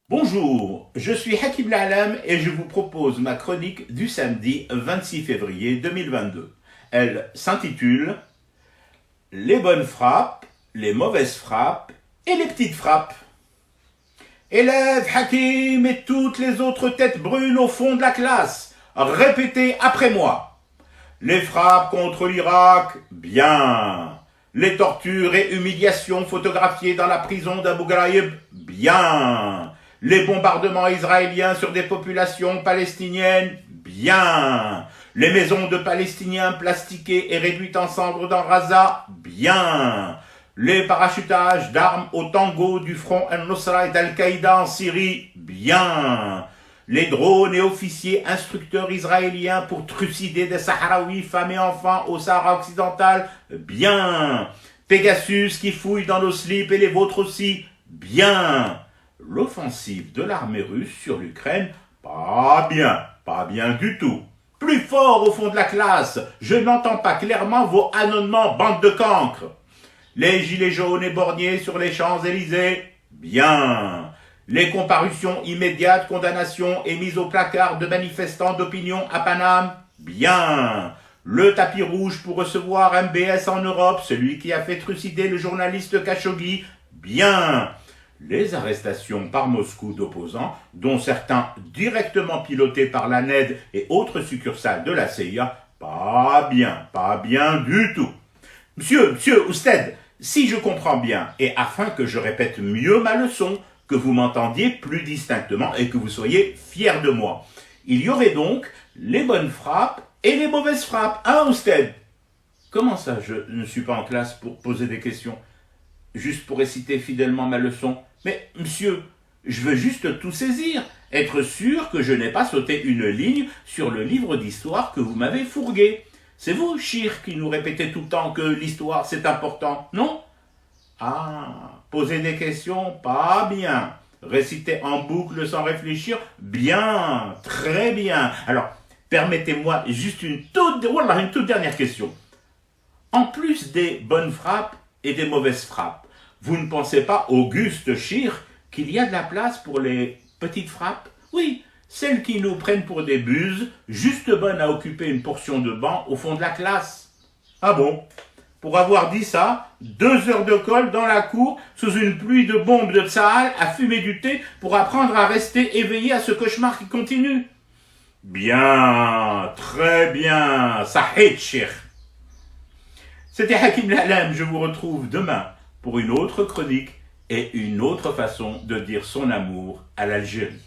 Bonjour, je suis Hakim L'Alam et je vous propose ma chronique du samedi 26 février 2022. Elle s'intitule « Les bonnes frappes, les mauvaises frappes et les petites frappes ». Élèves, Hakim et toutes les autres têtes brunes au fond de la classe, répétez après moi. Les frappes contre l'Irak, bien. Les tortures et humiliations photographiées dans la prison d'Abu Ghraib, bien. Les bombardements israéliens sur des populations palestiniennes, bien. Les maisons de Palestiniens plastiquées et réduites en cendres dans Gaza, bien. Les parachutages d'armes au tango du front al-Nusra et d'Al-Qaïda en Syrie, bien. Les drones et officiers instructeurs israéliens pour trucider des Sahraouis, femmes et enfants au Sahara occidental, bien. Pegasus qui fouille dans nos slips et les vôtres aussi, bien. L'offensive de l'armée russe sur l'Ukraine, pas bien du tout. Plus fort au fond de la classe, je n'entends pas clairement vos ânonnements, bande de cancres. Les gilets jaunes et borgnés sur les Champs-Élysées, bien. Les comparutions immédiates, condamnations et mises au placard de manifestants d'opinion à Paname, bien. Le tapis rouge pour recevoir MBS en Europe, celui qui a fait trucider le journaliste Khashoggi, bien. Les arrestations par Moscou d'opposants, dont certains directement pilotés par la NED et autres succursales de la CIA, pas bien du tout. Monsieur Ousted, si je comprends bien, et afin que je répète mieux ma leçon, que vous m'entendiez plus distinctement et que vous soyez fiers de moi, il y aurait donc les bonnes frappes et les mauvaises frappes, hein Ousted? Comment ça, je ne suis pas en classe pour poser des questions? Juste pour réciter fidèlement ma leçon. Mais, monsieur, je veux juste tout saisir, être sûr que je n'ai pas sauté une ligne sur le livre d'histoire que vous m'avez fourgué. C'est vous, Chir, qui nous répétez tout le temps que l'histoire c'est important, non? Ah, poser des questions, pas bien. Réciter en boucle sans réfléchir, bien, très bien. Alors, permettez-moi juste une toute dernière question. En plus des bonnes frappes et des mauvaises frappes, vous ne pensez pas, Auguste Chir, qu'il y a de la place pour les petites frappes? Oui, celles qui nous prennent pour des buses, juste bonnes à occuper une portion de banc au fond de la classe. Ah bon? Pour avoir dit ça, 2 heures de colle dans la cour, sous une pluie de bombes de Tsahal, à fumer du thé pour apprendre à rester éveillé à ce cauchemar qui continue. Bien, très bien, Sahih Chir. C'était Hakim L'Alam, je vous retrouve demain pour une autre chronique et une autre façon de dire son amour à l'Algérie.